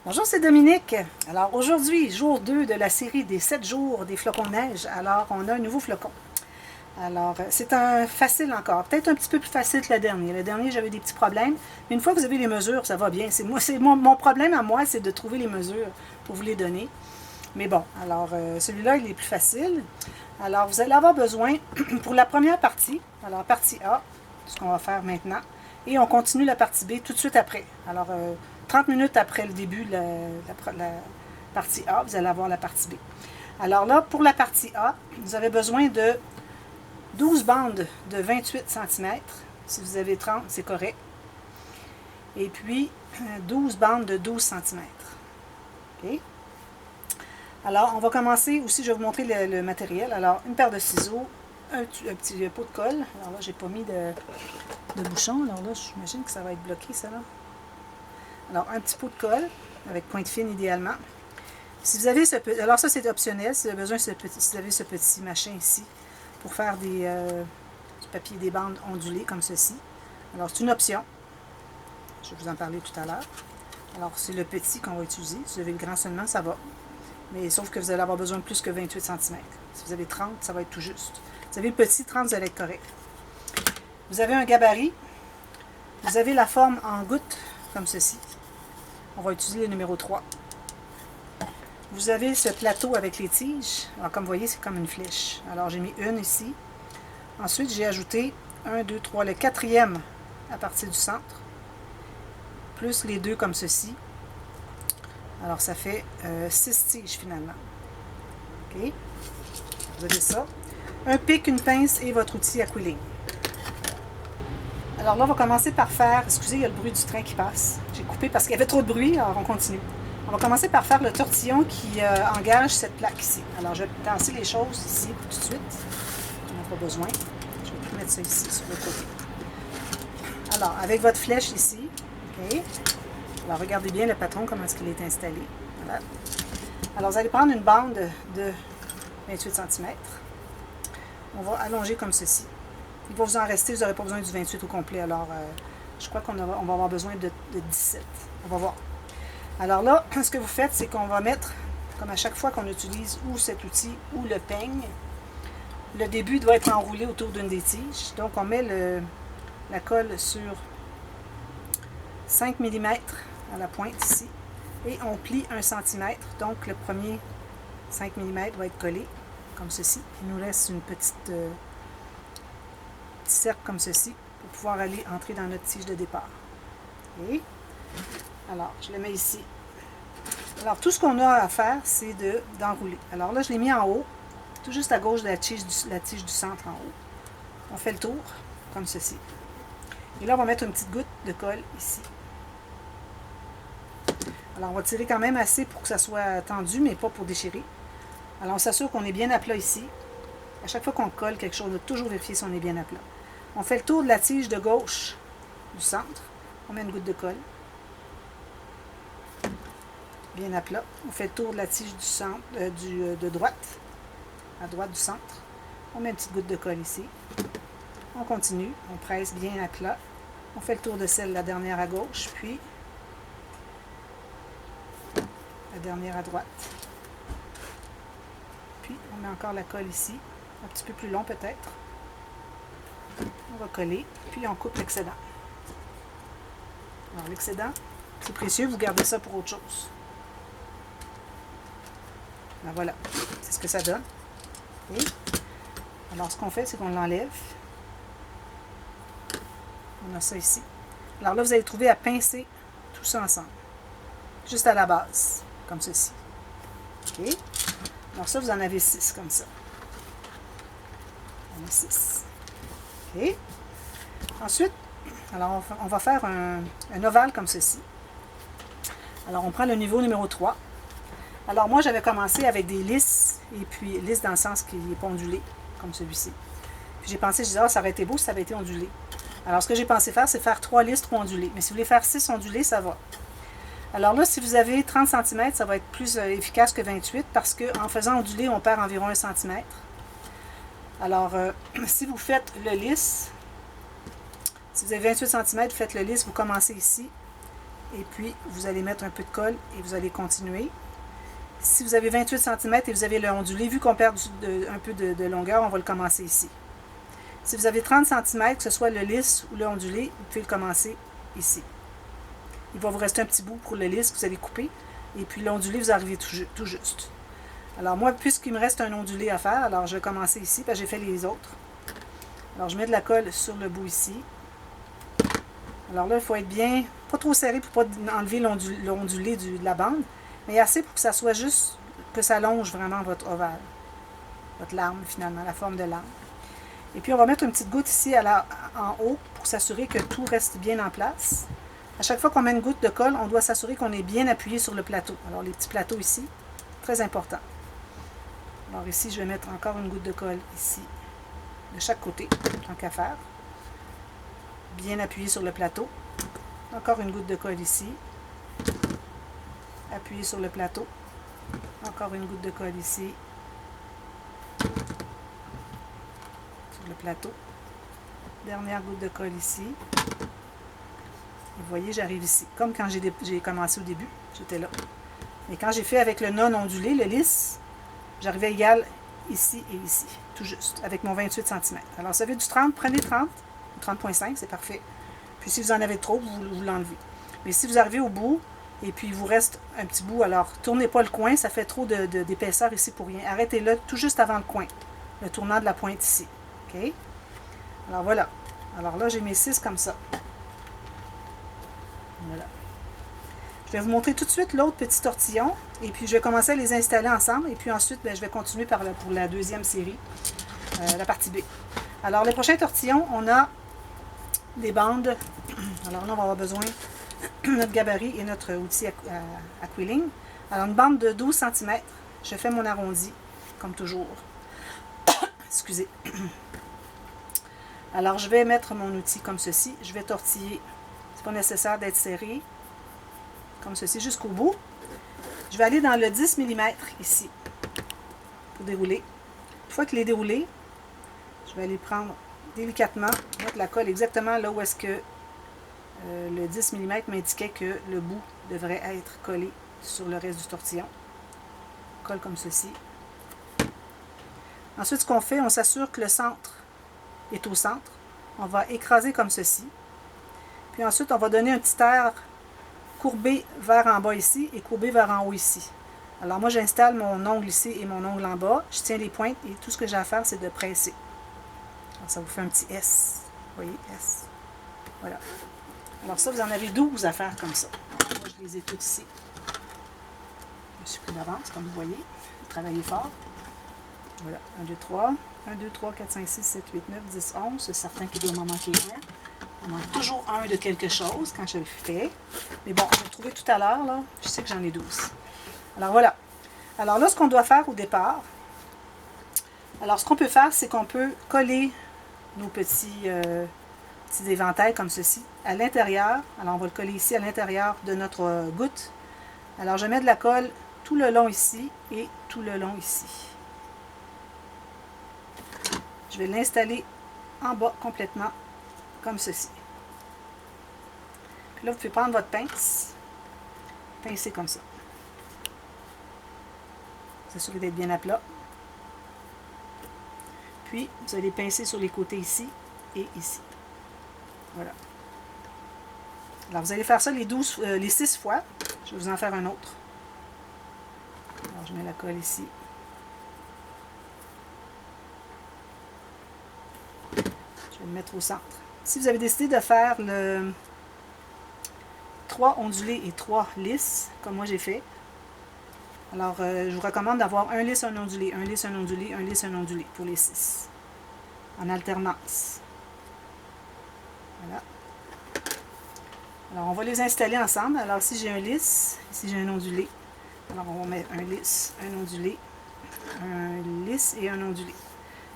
Bonjour, c'est Dominique. Alors aujourd'hui, jour 2 de la série des 7 jours des flocons de neige. Alors on a un nouveau flocon. Alors c'est un facile encore, peut-être un petit peu plus facile que le dernier. Le dernier, j'avais des petits problèmes, mais une fois que vous avez les mesures, ça va bien. Mon problème à moi, c'est de trouver les mesures pour vous les donner. Mais bon, alors celui-là, il est plus facile. Alors vous allez avoir besoin pour la première partie, alors partie A, ce qu'on va faire maintenant, et on continue la partie B tout de suite après. Alors 30 minutes après le début de la partie A, vous allez avoir la partie B. Alors là, pour la partie A, vous avez besoin de 12 bandes de 28 cm. Si vous avez 30, c'est correct. Et puis 12 bandes de 12 cm. OK? Alors, on va commencer aussi, je vais vous montrer le matériel. Alors, une paire de ciseaux, un petit pot de colle. Alors là, j'ai pas mis de bouchon. Alors là, j'imagine que ça va être bloqué, ça là. Alors, un petit pot de colle, avec pointe fine idéalement. Si vous avez ce petit, alors ça c'est optionnel, si vous avez besoin si vous avez ce petit machin ici, pour faire du papier, des bandes ondulées comme ceci. Alors, c'est une option. Je vais vous en parler tout à l'heure. Alors, c'est le petit qu'on va utiliser. Si vous avez le grand seulement, ça va. Mais sauf que vous allez avoir besoin de plus que 28 cm. Si vous avez 30, ça va être tout juste. Vous avez le petit, 30, vous allez être correct. Vous avez un gabarit. Vous avez la forme en goutte, comme ceci. On va utiliser le numéro 3. Vous avez ce plateau avec les tiges. Alors, comme vous voyez, c'est comme une flèche. Alors, j'ai mis une ici. Ensuite, j'ai ajouté 1, 2, 3, le quatrième à partir du centre. Plus les deux comme ceci. Alors, ça fait 6 tiges finalement. OK? Vous avez ça. Un pic, une pince et votre outil à quilling. Alors là, on va commencer par faire... Excusez, il y a le bruit du train qui passe. J'ai coupé parce qu'il y avait trop de bruit, alors on continue. On va commencer par faire le tortillon qui engage cette plaque ici. Alors, je vais tasser les choses ici tout de suite. On n'a pas besoin. Je vais mettre ça ici sur le côté. Alors, avec votre flèche ici, OK? Alors, regardez bien le patron, comment est-ce qu'il est installé. Voilà. Alors, vous allez prendre une bande de 28 cm. On va allonger comme ceci. Il va vous en rester, vous n'aurez pas besoin du 28 au complet. Alors, je crois qu'on va avoir besoin de 17. On va voir. Alors là, ce que vous faites, c'est qu'on va mettre, comme à chaque fois qu'on utilise ou cet outil ou le peigne, le début doit être enroulé autour d'une des tiges. Donc, on met la colle sur 5 mm à la pointe ici. Et on plie 1 cm. Donc, le premier 5 mm va être collé comme ceci. Il nous reste une petit cercle comme ceci pour pouvoir aller entrer dans notre tige de départ. Okay. Alors, je le mets ici. Alors, tout ce qu'on a à faire, c'est d'enrouler. Alors là, je l'ai mis en haut, tout juste à gauche de la tige du centre en haut. On fait le tour, comme ceci. Et là, on va mettre une petite goutte de colle ici. Alors, on va tirer quand même assez pour que ça soit tendu, mais pas pour déchirer. Alors, on s'assure qu'on est bien à plat ici. À chaque fois qu'on colle quelque chose, on doit toujours vérifier si on est bien à plat. On fait le tour de la tige de gauche du centre. On met une goutte de colle. Bien à plat. On fait le tour de la tige du centre, de droite, à droite du centre. On met une petite goutte de colle ici. On continue. On presse bien à plat. On fait le tour de celle, la dernière à gauche, puis la dernière à droite. Puis, on met encore la colle ici. Un petit peu plus long peut-être. On va coller, puis on coupe l'excédent. Alors l'excédent, c'est précieux, vous gardez ça pour autre chose. Ben voilà, c'est ce que ça donne. Okay. Alors ce qu'on fait, c'est qu'on l'enlève. On a ça ici. Alors là, vous allez trouver à pincer tout ça ensemble. Juste à la base, comme ceci. OK? Alors ça, vous en avez 6 comme ça. On a 6. OK. Ensuite, alors on va faire un ovale comme ceci. Alors on prend le niveau numéro 3. Alors moi j'avais commencé avec des lisses, et puis lisses dans le sens qui n'est pas ondulé, comme celui-ci. Puis j'ai pensé, je disais, ça aurait été beau si ça avait été ondulé. Alors ce que j'ai pensé faire, c'est faire 3 lisses, 3 ondulées. Mais si vous voulez faire 6 ondulés, ça va. Alors là, si vous avez 30 cm, ça va être plus efficace que 28, parce qu'en faisant onduler, on perd environ 1 cm. Alors, si vous faites le lisse, si vous avez 28 cm, faites le lisse, vous commencez ici, Et puis, vous allez mettre un peu de colle et vous allez continuer. Si vous avez 28 cm et vous avez le ondulé, vu qu'on perd un peu de longueur, on va le commencer ici. Si vous avez 30 cm, que ce soit le lisse ou le ondulé, vous pouvez le commencer ici. Il va vous rester un petit bout pour le lisse que vous allez couper. Et puis l'ondulé, vous arrivez tout juste. Alors moi, puisqu'il me reste un ondulé à faire, alors je vais commencer ici, parce que j'ai fait les autres. Alors je mets de la colle sur le bout ici. Alors là, il faut être bien, pas trop serré pour ne pas enlever l'ondulé de la bande, mais assez pour que ça soit juste, que ça longe vraiment votre ovale. Votre larme, finalement, la forme de larme. Et puis on va mettre une petite goutte ici en haut pour s'assurer que tout reste bien en place. À chaque fois qu'on met une goutte de colle, on doit s'assurer qu'on est bien appuyé sur le plateau. Alors les petits plateaux ici, très important. Alors ici, je vais mettre encore une goutte de colle ici, de chaque côté, tant qu'à faire. Bien appuyé sur le plateau. Encore une goutte de colle ici. Appuyé sur le plateau. Encore une goutte de colle ici. Sur le plateau. Dernière goutte de colle ici. Et vous voyez, j'arrive ici. Comme quand j'ai commencé au début, j'étais là. Mais quand j'ai fait avec le non ondulé, le lisse, j'arrivais égal ici et ici, tout juste, avec mon 28 cm. Alors, ça fait du 30, prenez 30, 30,5, c'est parfait. Puis si vous en avez trop, vous l'enlevez. Mais si vous arrivez au bout, et puis il vous reste un petit bout, alors tournez pas le coin, ça fait trop d'épaisseur ici pour rien. Arrêtez-le tout juste avant le coin, le tournant de la pointe ici. OK? Alors voilà. Alors là, j'ai mes 6 comme ça. Voilà. Je vais vous montrer tout de suite l'autre petit tortillon. Et puis, je vais commencer à les installer ensemble. Et puis ensuite, je vais continuer pour la deuxième série, la partie B. Alors, le prochain tortillon, on a des bandes. Alors là, on va avoir besoin de notre gabarit et notre outil à quilling. Alors, une bande de 12 cm. Je fais mon arrondi, comme toujours. Excusez. Alors, je vais mettre mon outil comme ceci. Je vais tortiller. C'est pas nécessaire d'être serré. Comme ceci, jusqu'au bout. Je vais aller dans le 10 mm ici, pour dérouler. Une fois qu'il est déroulé, je vais aller prendre délicatement, mettre la colle exactement là où est-ce que le 10 mm m'indiquait que le bout devrait être collé sur le reste du tortillon. Colle comme ceci. Ensuite, ce qu'on fait, on s'assure que le centre est au centre. On va écraser comme ceci. Puis ensuite, on va donner un petit air courbé vers en bas ici et courbé vers en haut ici. Alors moi, j'installe mon ongle ici et mon ongle en bas. Je tiens les pointes et tout ce que j'ai à faire, c'est de presser. Alors, ça vous fait un petit S. Vous voyez, S. Voilà. Alors ça, vous en avez 12 à faire comme ça. Moi, je les ai toutes ici. Je me suis pris d'avance, comme vous voyez. Travaillez fort. Voilà. 1, 2, 3. 1, 2, 3, 4, 5, 6, 7, 8, 9, 10, 11. C'est certain qu'il doit m'en manquer un. On manque toujours un de quelque chose quand je le fais. Mais bon, je vais le trouver tout à l'heure, là. Je sais que j'en ai 12. Alors voilà. Alors là, ce qu'on doit faire au départ, alors ce qu'on peut faire, c'est qu'on peut coller nos petits éventails comme ceci à l'intérieur. Alors on va le coller ici à l'intérieur de notre goutte. Alors je mets de la colle tout le long ici et tout le long ici. Je vais l'installer en bas complètement comme ceci. Puis là, vous pouvez prendre votre pince, pincer comme ça. Vous assurez d'être bien à plat. Puis, vous allez pincer sur les côtés ici et ici. Voilà. Alors, vous allez faire ça les 6 fois. Je vais vous en faire un autre. Alors, je mets la colle ici. Je vais le mettre au centre. Si vous avez décidé de faire 3 ondulés et 3 lisses, comme moi j'ai fait, alors je vous recommande d'avoir un lisse, un ondulé, un lisse, un ondulé, un lisse, un ondulé pour les 6, en alternance. Voilà. Alors on va les installer ensemble. Alors ici j'ai un lisse, ici j'ai un ondulé. Alors on va mettre un lisse, un ondulé, un lisse et un ondulé.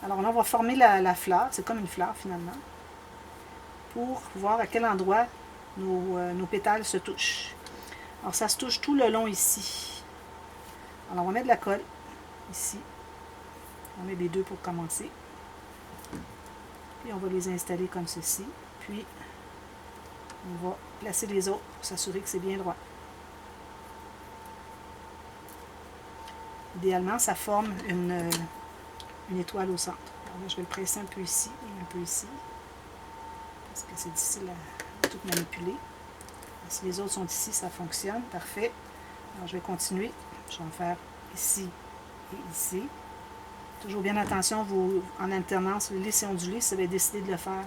Alors là on va former la fleur, c'est comme une fleur finalement, pour voir à quel endroit nos pétales se touchent. Alors ça se touche tout le long ici. Alors on va mettre de la colle ici. On met les deux pour commencer. Puis on va les installer comme ceci. Puis On va placer les autres pour s'assurer que c'est bien droit. Idéalement, ça forme une étoile au centre. Alors là, je vais le presser un peu ici et un peu ici, parce que c'est difficile à tout manipuler. Si les autres sont ici, ça fonctionne. Parfait. Alors, je vais continuer. Je vais en faire ici et ici. Toujours bien attention, vous, en alternance, le lisse et ondulé, si vous avez décidé de le faire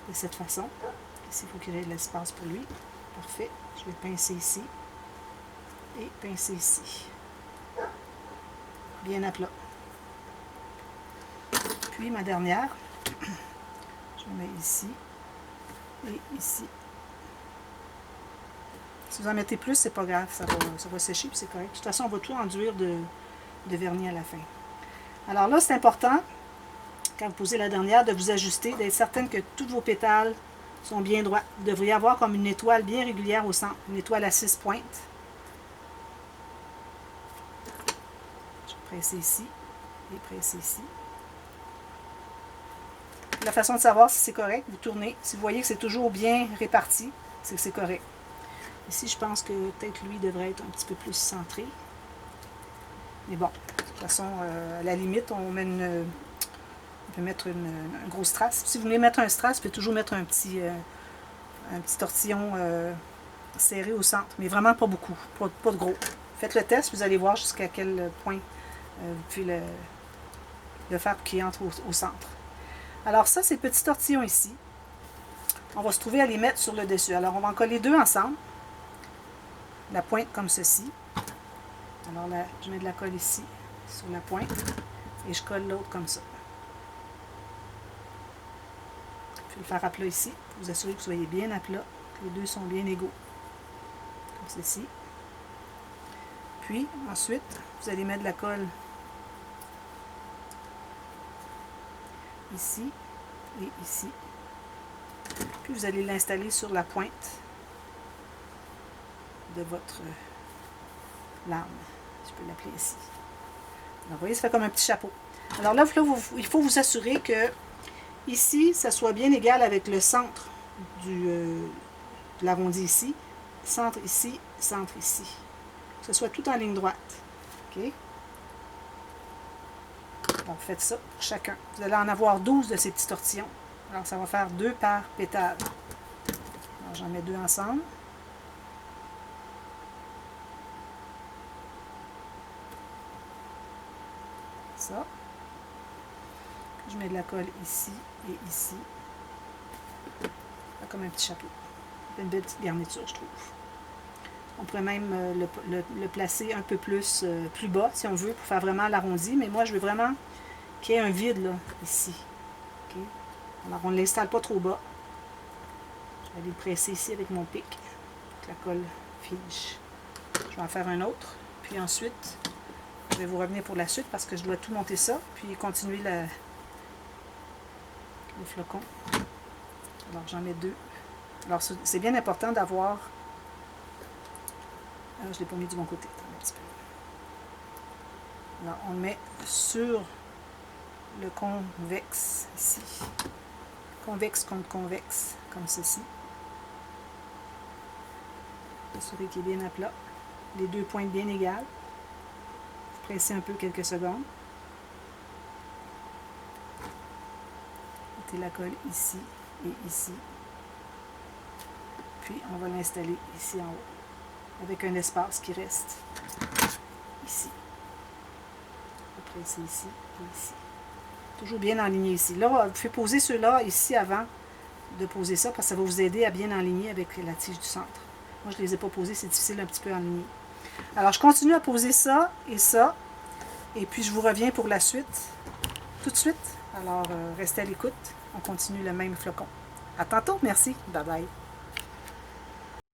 de cette façon. Ici, il faut qu'il y ait de l'espace pour lui. Parfait. Je vais pincer ici et pincer ici. Bien à plat. Puis ma dernière, je la mets ici et ici. Si vous en mettez plus, c'est pas grave, ça va sécher puis c'est correct. De toute façon, on va tout enduire de vernis à la fin. Alors là, c'est important, quand vous posez la dernière, de vous ajuster, d'être certaine que tous vos pétales sont bien droits. Vous devriez avoir comme une étoile bien régulière au centre, une étoile à 6 pointes. Je vais presser ici et presser ici. La façon de savoir si c'est correct, vous tournez. Si vous voyez que c'est toujours bien réparti, c'est que c'est correct. Ici, je pense que peut-être lui devrait être un petit peu plus centré. Mais bon, de toute façon, à la limite, on peut mettre un gros strass. Si vous voulez mettre un strass, vous pouvez toujours mettre un petit tortillon serré au centre. Mais vraiment pas beaucoup, pas de gros. Faites le test, vous allez voir jusqu'à quel point vous pouvez le faire pour qu'il entre au centre. Alors ça, ces petits tortillons ici, on va se trouver à les mettre sur le dessus. Alors on va en coller deux ensemble. La pointe comme ceci. Alors là, je mets de la colle ici, sur la pointe, et je colle l'autre comme ça. Je vais le faire à plat ici, pour vous assurer que vous soyez bien à plat, que les deux sont bien égaux. Comme ceci. Puis, ensuite, vous allez mettre de la colle ici et ici. Puis vous allez l'installer sur la pointe de votre lame, je peux l'appeler ici. Alors, vous voyez, ça fait comme un petit chapeau. Alors là, il faut vous assurer que ici, ça soit bien égal avec le centre de l'arrondi ici, centre ici, centre ici. Que ce soit tout en ligne droite. OK? Donc, faites ça pour chacun. Vous allez en avoir 12 de ces petits tortillons. Alors, ça va faire 2 par pétale. Alors, j'en mets 2 ensemble. Ça. Je mets de la colle ici et ici. Comme un petit chapeau. Une belle petite garniture, je trouve. On pourrait même le placer un peu plus bas, si on veut, pour faire vraiment l'arrondi. Mais moi, je veux vraiment qu'il y ait un vide, là, ici. Okay? Alors, on ne l'installe pas trop bas. Je vais aller le presser ici avec mon pic, pour que la colle fige. Je vais en faire un autre. Puis ensuite, je vais vous revenir pour la suite, parce que je dois tout monter ça, puis continuer le flocon. Alors, j'en mets 2. Alors, c'est bien important d'avoir... je ne l'ai pas mis du bon côté. Un petit peu. Alors, on le met sur le convexe, ici. Convexe contre convexe, comme ceci. Assurez qu'il est bien à plat. Les deux pointes bien égales. Pressez un peu quelques secondes. Mettez la colle ici et ici. Puis, on va l'installer ici en haut, avec un espace qui reste ici. On va presser ici et ici. Toujours bien enligné ici. Là, vous pouvez poser ceux-là ici avant de poser ça, parce que ça va vous aider à bien enligner avec la tige du centre. Moi, je ne les ai pas posés, c'est difficile un petit peu à enligner. Alors, je continue à poser ça, et puis je vous reviens pour la suite, tout de suite. Alors, restez à l'écoute, on continue le même flocon. À tantôt, merci, bye bye.